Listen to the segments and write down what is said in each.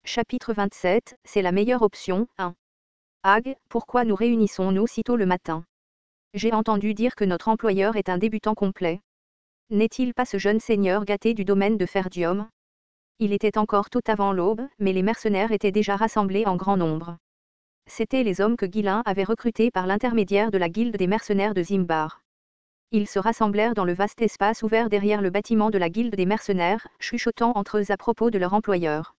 Chapitre 27, c'est la meilleure option. 1. Ag, pourquoi nous réunissons-nous si tôt le matin? J'ai entendu dire que notre employeur est un débutant complet. N'est-il pas ce jeune seigneur gâté du domaine de Ferdium? Il était encore tout avant l'aube, mais les mercenaires étaient déjà rassemblés en grand nombre. C'étaient les hommes que Guilain avait recrutés par l'intermédiaire de la guilde des mercenaires de Zimbar. Ils se rassemblèrent dans le vaste espace ouvert derrière le bâtiment de la guilde des mercenaires, chuchotant entre eux à propos de leur employeur.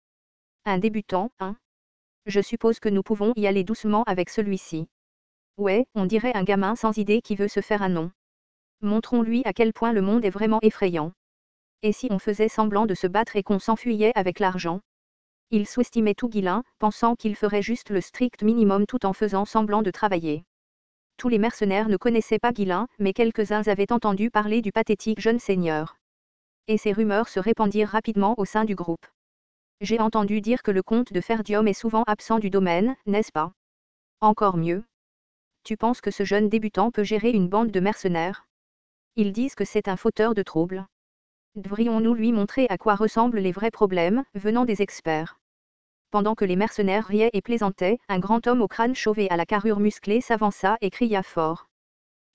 Un débutant, hein? Je suppose que nous pouvons y aller doucement avec celui-ci. Ouais, on dirait un gamin sans idée qui veut se faire un nom. Montrons-lui à quel point le monde est vraiment effrayant. Et si on faisait semblant de se battre et qu'on s'enfuyait avec l'argent? Il sous-estimait tout Guilain, pensant qu'il ferait juste le strict minimum tout en faisant semblant de travailler. Tous les mercenaires ne connaissaient pas Guilain, mais quelques-uns avaient entendu parler du pathétique jeune seigneur. Et ces rumeurs se répandirent rapidement au sein du groupe. J'ai entendu dire que le comte de Ferdium est souvent absent du domaine, n'est-ce pas? Encore mieux. Tu penses que ce jeune débutant peut gérer une bande de mercenaires? Ils disent que c'est un fauteur de troubles. Devrions-nous lui montrer à quoi ressemblent les vrais problèmes, venant des experts? Pendant que les mercenaires riaient et plaisantaient, un grand homme au crâne chauve et à la carrure musclée s'avança et cria fort.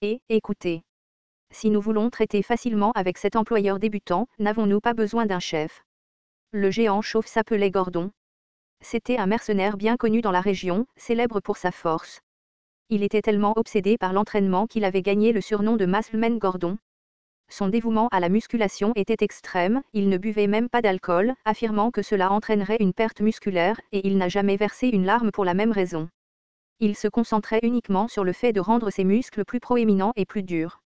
Écoutez. Si nous voulons traiter facilement avec cet employeur débutant, n'avons-nous pas besoin d'un chef? Le géant chauve s'appelait Gordon. C'était un mercenaire bien connu dans la région, célèbre pour sa force. Il était tellement obsédé par l'entraînement qu'il avait gagné le surnom de Muscleman Gordon. Son dévouement à la musculation était extrême, il ne buvait même pas d'alcool, affirmant que cela entraînerait une perte musculaire, et il n'a jamais versé une larme pour la même raison. Il se concentrait uniquement sur le fait de rendre ses muscles plus proéminents et plus durs.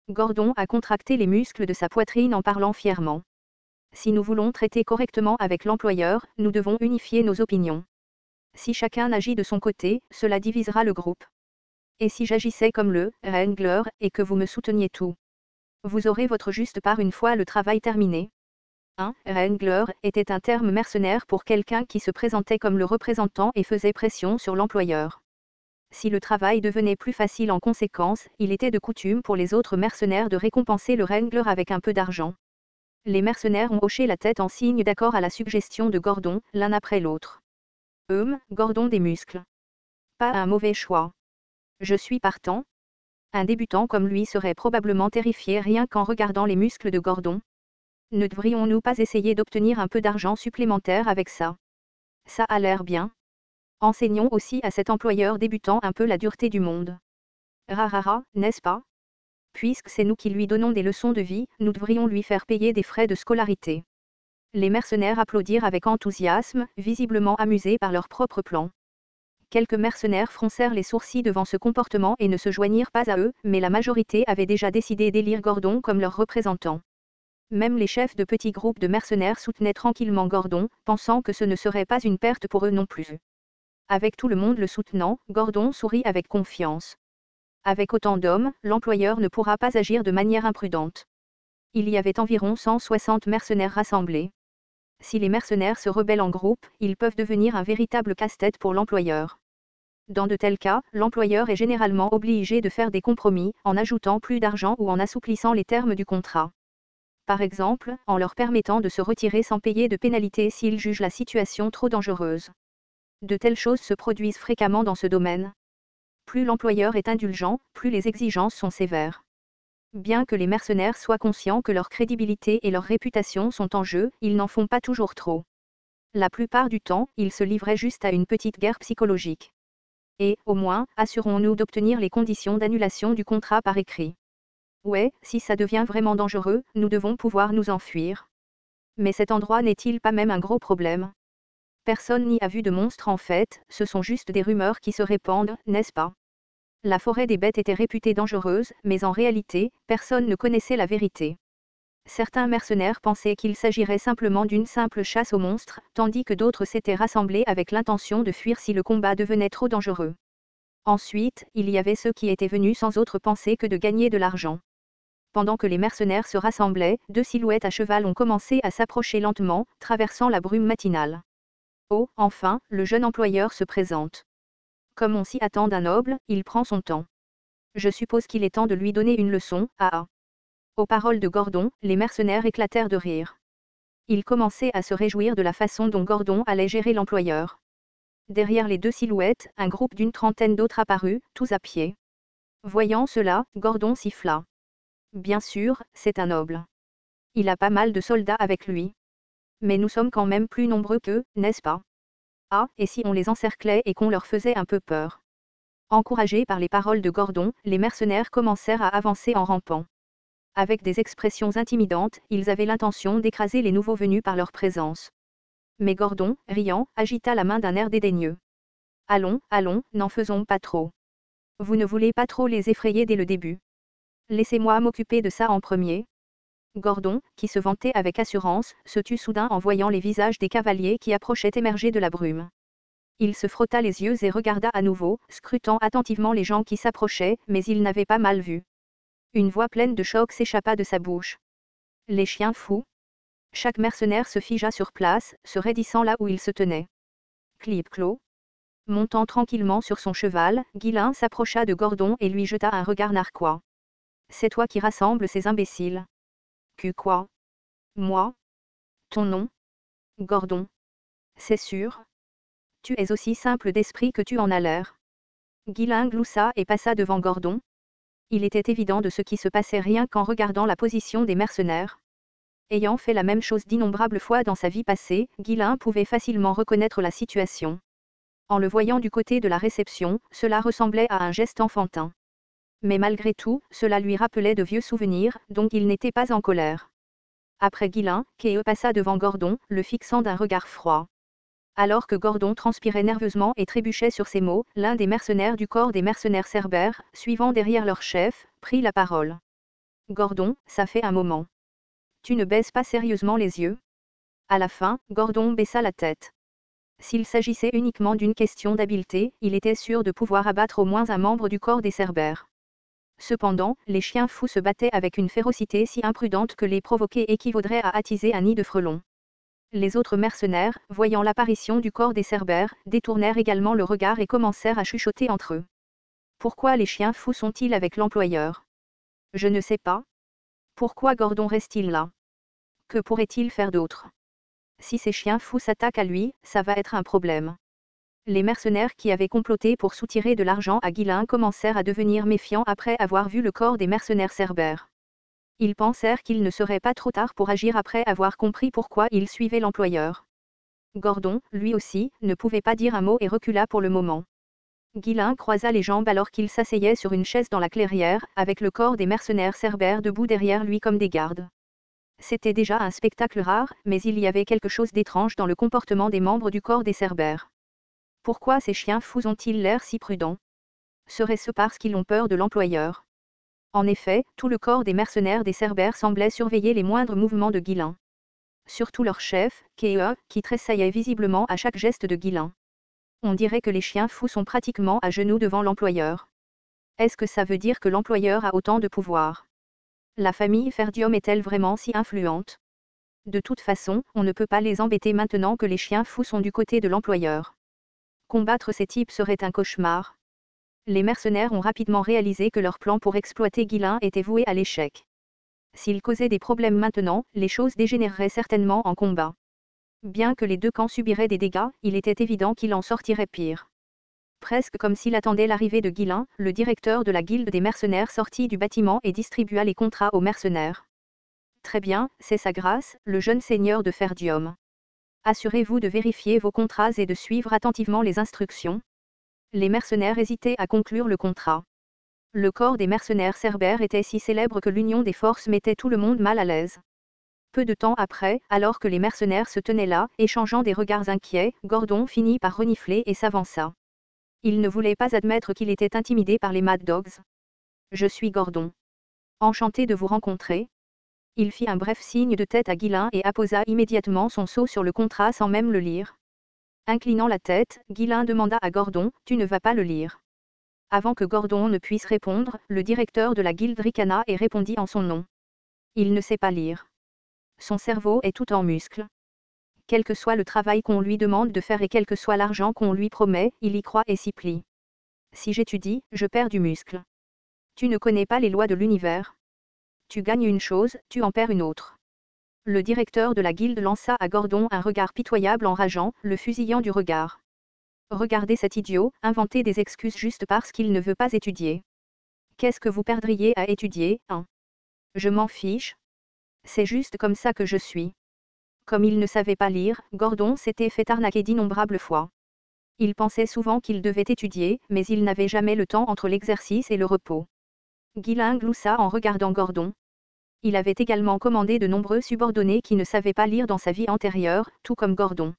Gordon a contracté les muscles de sa poitrine en parlant fièrement. Si nous voulons traiter correctement avec l'employeur, nous devons unifier nos opinions. Si chacun agit de son côté, cela divisera le groupe. Et si j'agissais comme le Wrangler, et que vous me souteniez tout? Vous aurez votre juste part une fois le travail terminé. Un Wrangler était un terme mercenaire pour quelqu'un qui se présentait comme le représentant et faisait pression sur l'employeur. Si le travail devenait plus facile en conséquence, il était de coutume pour les autres mercenaires de récompenser le Wrangler avec un peu d'argent. Les mercenaires ont hoché la tête en signe d'accord à la suggestion de Gordon, l'un après l'autre. Gordon des muscles. Pas un mauvais choix. Je suis partant. Un débutant comme lui serait probablement terrifié rien qu'en regardant les muscles de Gordon. Ne devrions-nous pas essayer d'obtenir un peu d'argent supplémentaire avec ça? Ça a l'air bien. Enseignons aussi à cet employeur débutant un peu la dureté du monde. Rarara, n'est-ce pas? Puisque c'est nous qui lui donnons des leçons de vie, nous devrions lui faire payer des frais de scolarité. Les mercenaires applaudirent avec enthousiasme, visiblement amusés par leur propre plan. Quelques mercenaires froncèrent les sourcils devant ce comportement et ne se joignirent pas à eux, mais la majorité avait déjà décidé d'élire Gordon comme leur représentant. Même les chefs de petits groupes de mercenaires soutenaient tranquillement Gordon, pensant que ce ne serait pas une perte pour eux non plus. Avec tout le monde le soutenant, Gordon sourit avec confiance. Avec autant d'hommes, l'employeur ne pourra pas agir de manière imprudente. Il y avait environ 160 mercenaires rassemblés. Si les mercenaires se rebellent en groupe, ils peuvent devenir un véritable casse-tête pour l'employeur. Dans de tels cas, l'employeur est généralement obligé de faire des compromis, en ajoutant plus d'argent ou en assouplissant les termes du contrat. Par exemple, en leur permettant de se retirer sans payer de pénalité s'ils jugent la situation trop dangereuse. De telles choses se produisent fréquemment dans ce domaine. Plus l'employeur est indulgent, plus les exigences sont sévères. Bien que les mercenaires soient conscients que leur crédibilité et leur réputation sont en jeu, ils n'en font pas toujours trop. La plupart du temps, ils se livraient juste à une petite guerre psychologique. Et, au moins, assurons-nous d'obtenir les conditions d'annulation du contrat par écrit. Ouais, si ça devient vraiment dangereux, nous devons pouvoir nous enfuir. Mais cet endroit n'est-il pas même un gros problème? Personne n'y a vu de monstre en fait, ce sont juste des rumeurs qui se répandent, n'est-ce pas? La forêt des bêtes était réputée dangereuse, mais en réalité, personne ne connaissait la vérité. Certains mercenaires pensaient qu'il s'agirait simplement d'une simple chasse aux monstres, tandis que d'autres s'étaient rassemblés avec l'intention de fuir si le combat devenait trop dangereux. Ensuite, il y avait ceux qui étaient venus sans autre pensée que de gagner de l'argent. Pendant que les mercenaires se rassemblaient, deux silhouettes à cheval ont commencé à s'approcher lentement, traversant la brume matinale. Oh, enfin, le jeune employeur se présente. Comme on s'y attend d'un noble, il prend son temps. Je suppose qu'il est temps de lui donner une leçon, ah ah. Aux paroles de Gordon, les mercenaires éclatèrent de rire. Il commençait à se réjouir de la façon dont Gordon allait gérer l'employeur. Derrière les deux silhouettes, un groupe d'une trentaine d'autres apparut, tous à pied. Voyant cela, Gordon siffla. Bien sûr, c'est un noble. Il a pas mal de soldats avec lui. Mais nous sommes quand même plus nombreux qu'eux, n'est-ce pas? Ah, et si on les encerclait et qu'on leur faisait un peu peur? Encouragés par les paroles de Gordon, les mercenaires commencèrent à avancer en rampant. Avec des expressions intimidantes, ils avaient l'intention d'écraser les nouveaux venus par leur présence. Mais Gordon, riant, agita la main d'un air dédaigneux. Allons, allons, n'en faisons pas trop. Vous ne voulez pas trop les effrayer dès le début. Laissez-moi m'occuper de ça en premier. Gordon, qui se vantait avec assurance, se tut soudain en voyant les visages des cavaliers qui approchaient émerger de la brume. Il se frotta les yeux et regarda à nouveau, scrutant attentivement les gens qui s'approchaient, mais il n'avait pas mal vu. Une voix pleine de choc s'échappa de sa bouche. Les chiens fous. Chaque mercenaire se figea sur place, se raidissant là où il se tenait. Clip-clos. Montant tranquillement sur son cheval, Guilain s'approcha de Gordon et lui jeta un regard narquois. C'est toi qui rassembles ces imbéciles. Que quoi? Moi? Ton nom? Gordon. C'est sûr. Tu es aussi simple d'esprit que tu en as l'air. Guilain gloussa et passa devant Gordon. Il était évident de ce qui se passait rien qu'en regardant la position des mercenaires. Ayant fait la même chose d'innombrables fois dans sa vie passée, Guilain pouvait facilement reconnaître la situation. En le voyant du côté de la réception, cela ressemblait à un geste enfantin. Mais malgré tout, cela lui rappelait de vieux souvenirs, dont il n'était pas en colère. Après Guilain, Keo passa devant Gordon, le fixant d'un regard froid. Alors que Gordon transpirait nerveusement et trébuchait sur ses mots, l'un des mercenaires du corps des mercenaires cerbères, suivant derrière leur chef, prit la parole. Gordon, ça fait un moment. Tu ne baisses pas sérieusement les yeux? À la fin, Gordon baissa la tête. S'il s'agissait uniquement d'une question d'habileté, il était sûr de pouvoir abattre au moins un membre du corps des cerbères. Cependant, les chiens fous se battaient avec une férocité si imprudente que les provoquer équivaudrait à attiser un nid de frelons. Les autres mercenaires, voyant l'apparition du corps des cerbères, détournèrent également le regard et commencèrent à chuchoter entre eux. Pourquoi les chiens fous sont-ils avec l'employeur? Je ne sais pas. Pourquoi Gordon reste-t-il là? Que pourrait-il faire d'autre? Si ces chiens fous s'attaquent à lui, ça va être un problème. Les mercenaires qui avaient comploté pour soutirer de l'argent à Guilain commencèrent à devenir méfiants après avoir vu le corps des mercenaires cerbères. Ils pensèrent qu'il ne serait pas trop tard pour agir après avoir compris pourquoi ils suivaient l'employeur. Gordon, lui aussi, ne pouvait pas dire un mot et recula pour le moment. Guilain croisa les jambes alors qu'il s'asseyait sur une chaise dans la clairière, avec le corps des mercenaires cerbères debout derrière lui comme des gardes. C'était déjà un spectacle rare, mais il y avait quelque chose d'étrange dans le comportement des membres du corps des cerbères. Pourquoi ces chiens fous ont-ils l'air si prudents? Serait-ce parce qu'ils ont peur de l'employeur? En effet, tout le corps des mercenaires des cerbères semblait surveiller les moindres mouvements de Guilain. Surtout leur chef, Kea, qui tressaillait visiblement à chaque geste de Guilain. On dirait que les chiens fous sont pratiquement à genoux devant l'employeur. Est-ce que ça veut dire que l'employeur a autant de pouvoir? La famille Ferdium est-elle vraiment si influente? De toute façon, on ne peut pas les embêter maintenant que les chiens fous sont du côté de l'employeur. Combattre ces types serait un cauchemar. Les mercenaires ont rapidement réalisé que leur plan pour exploiter Guilain était voué à l'échec. S'ils causaient des problèmes maintenant, les choses dégénéreraient certainement en combat. Bien que les deux camps subiraient des dégâts, il était évident qu'il en sortirait pire. Presque comme s'il attendait l'arrivée de Guilain, le directeur de la guilde des mercenaires sortit du bâtiment et distribua les contrats aux mercenaires. Très bien, c'est sa grâce, le jeune seigneur de Ferdium. Assurez-vous de vérifier vos contrats et de suivre attentivement les instructions. Les mercenaires hésitaient à conclure le contrat. Le corps des mercenaires cerbères était si célèbre que l'union des forces mettait tout le monde mal à l'aise. Peu de temps après, alors que les mercenaires se tenaient là, échangeant des regards inquiets, Gordon finit par renifler et s'avança. Il ne voulait pas admettre qu'il était intimidé par les Mad Dogs. Je suis Gordon. Enchanté de vous rencontrer. Il fit un bref signe de tête à Guilain et apposa immédiatement son sceau sur le contrat sans même le lire. Inclinant la tête, Guilain demanda à Gordon, tu ne vas pas le lire? Avant que Gordon ne puisse répondre, le directeur de la guilde ricana et répondit en son nom. Il ne sait pas lire. Son cerveau est tout en muscles. Quel que soit le travail qu'on lui demande de faire et quel que soit l'argent qu'on lui promet, il y croit et s'y plie. Si j'étudie, je perds du muscle. Tu ne connais pas les lois de l'univers. Tu gagnes une chose, tu en perds une autre. Le directeur de la guilde lança à Gordon un regard pitoyable enrageant, le fusillant du regard. Regardez cet idiot, inventer des excuses juste parce qu'il ne veut pas étudier. Qu'est-ce que vous perdriez à étudier, hein? Je m'en fiche. C'est juste comme ça que je suis. Comme il ne savait pas lire, Gordon s'était fait arnaquer d'innombrables fois. Il pensait souvent qu'il devait étudier, mais il n'avait jamais le temps entre l'exercice et le repos. Ghislain gloussa en regardant Gordon. Il avait également commandé de nombreux subordonnés qui ne savaient pas lire dans sa vie antérieure, tout comme Gordon.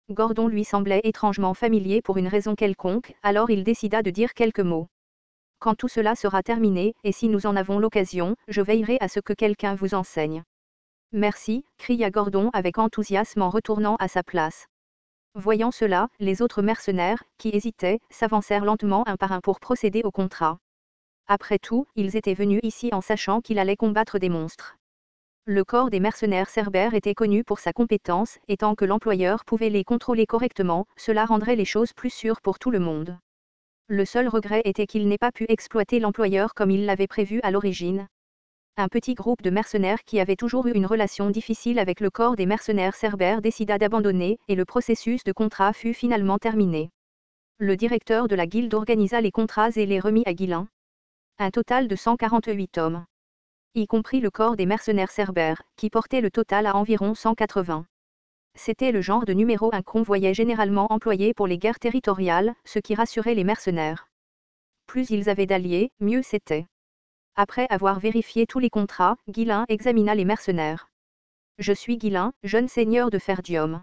Gordon lui semblait étrangement familier pour une raison quelconque, alors il décida de dire quelques mots. Quand tout cela sera terminé, et si nous en avons l'occasion, je veillerai à ce que quelqu'un vous enseigne. Merci, cria Gordon avec enthousiasme en retournant à sa place. Voyant cela, les autres mercenaires, qui hésitaient, s'avancèrent lentement un par un pour procéder au contrat. Après tout, ils étaient venus ici en sachant qu'il allait combattre des monstres. Le corps des mercenaires cerbères était connu pour sa compétence, et tant que l'employeur pouvait les contrôler correctement, cela rendrait les choses plus sûres pour tout le monde. Le seul regret était qu'il n'ait pas pu exploiter l'employeur comme il l'avait prévu à l'origine. Un petit groupe de mercenaires qui avait toujours eu une relation difficile avec le corps des mercenaires cerbères décida d'abandonner, et le processus de contrat fut finalement terminé. Le directeur de la guilde organisa les contrats et les remit à Ghislain. Un total de 148 hommes. Y compris le corps des mercenaires cerbères, qui portait le total à environ 180. C'était le genre de numéro 1 qu'on voyait généralement employé pour les guerres territoriales, ce qui rassurait les mercenaires. Plus ils avaient d'alliés, mieux c'était. Après avoir vérifié tous les contrats, Ghislain examina les mercenaires. Je suis Ghislain, jeune seigneur de Ferdium.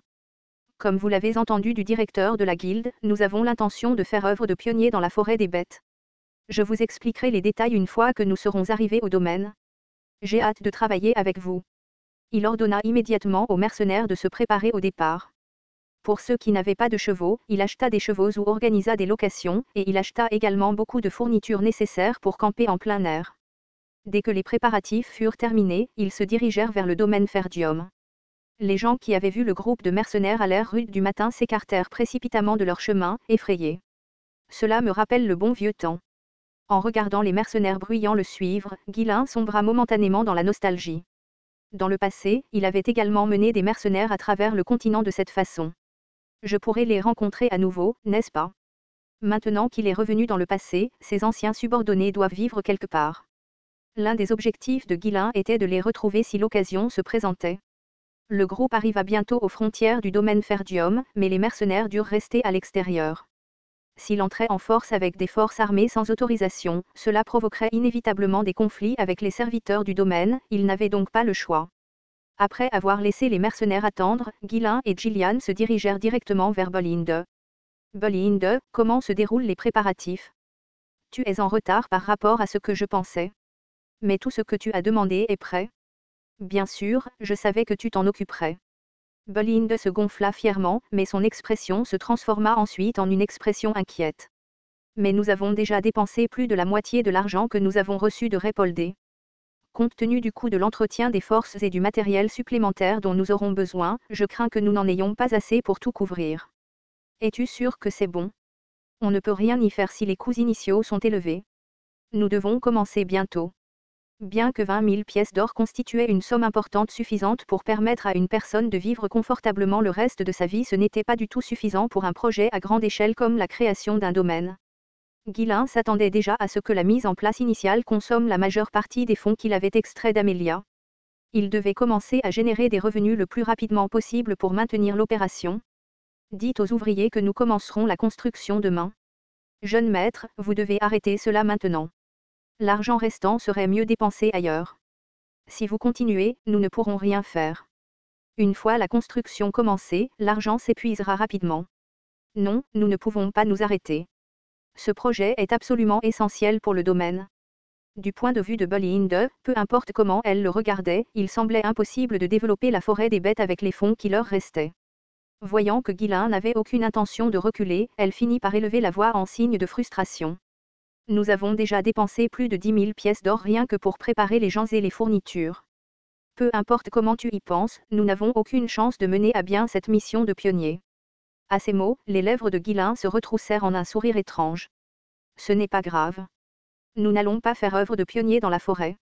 Comme vous l'avez entendu du directeur de la guilde, nous avons l'intention de faire œuvre de pionnier dans la forêt des bêtes. Je vous expliquerai les détails une fois que nous serons arrivés au domaine. J'ai hâte de travailler avec vous. Il ordonna immédiatement aux mercenaires de se préparer au départ. Pour ceux qui n'avaient pas de chevaux, il acheta des chevaux ou organisa des locations, et il acheta également beaucoup de fournitures nécessaires pour camper en plein air. Dès que les préparatifs furent terminés, ils se dirigèrent vers le domaine Ferdium. Les gens qui avaient vu le groupe de mercenaires à l'air rude du matin s'écartèrent précipitamment de leur chemin, effrayés. Cela me rappelle le bon vieux temps. En regardant les mercenaires bruyants le suivre, Ghislain sombra momentanément dans la nostalgie. Dans le passé, il avait également mené des mercenaires à travers le continent de cette façon. Je pourrais les rencontrer à nouveau, n'est-ce pas? Maintenant qu'il est revenu dans le passé, ses anciens subordonnés doivent vivre quelque part. L'un des objectifs de Ghislain était de les retrouver si l'occasion se présentait. Le groupe arriva bientôt aux frontières du domaine Ferdium, mais les mercenaires durent rester à l'extérieur. S'il entrait en force avec des forces armées sans autorisation, cela provoquerait inévitablement des conflits avec les serviteurs du domaine, il n'avait donc pas le choix. Après avoir laissé les mercenaires attendre, Ghislain et Gillian se dirigèrent directement vers Bolinde. Bolinde, comment se déroulent les préparatifs? Tu es en retard par rapport à ce que je pensais. Mais tout ce que tu as demandé est prêt. Bien sûr, je savais que tu t'en occuperais. Bolinde se gonfla fièrement, mais son expression se transforma ensuite en une expression inquiète. Mais nous avons déjà dépensé plus de la moitié de l'argent que nous avons reçu de Répoldé. Compte tenu du coût de l'entretien des forces et du matériel supplémentaire dont nous aurons besoin, je crains que nous n'en ayons pas assez pour tout couvrir. Es-tu sûr que c'est bon? On ne peut rien y faire si les coûts initiaux sont élevés. Nous devons commencer bientôt. Bien que 20 000 pièces d'or constituaient une somme importante suffisante pour permettre à une personne de vivre confortablement le reste de sa vie, ce n'était pas du tout suffisant pour un projet à grande échelle comme la création d'un domaine. Ghislain s'attendait déjà à ce que la mise en place initiale consomme la majeure partie des fonds qu'il avait extraits d'Amelia. Il devait commencer à générer des revenus le plus rapidement possible pour maintenir l'opération. Dites aux ouvriers que nous commencerons la construction demain. Jeune maître, vous devez arrêter cela maintenant. L'argent restant serait mieux dépensé ailleurs. Si vous continuez, nous ne pourrons rien faire. Une fois la construction commencée, l'argent s'épuisera rapidement. Non, nous ne pouvons pas nous arrêter. Ce projet est absolument essentiel pour le domaine. Du point de vue de Bolinde, peu importe comment elle le regardait, il semblait impossible de développer la forêt des bêtes avec les fonds qui leur restaient. Voyant que Ghislain n'avait aucune intention de reculer, elle finit par élever la voix en signe de frustration. Nous avons déjà dépensé plus de 10 000 pièces d'or rien que pour préparer les gens et les fournitures. Peu importe comment tu y penses, nous n'avons aucune chance de mener à bien cette mission de pionnier. À ces mots, les lèvres de Ghislain se retroussèrent en un sourire étrange. Ce n'est pas grave. Nous n'allons pas faire œuvre de pionnier dans la forêt.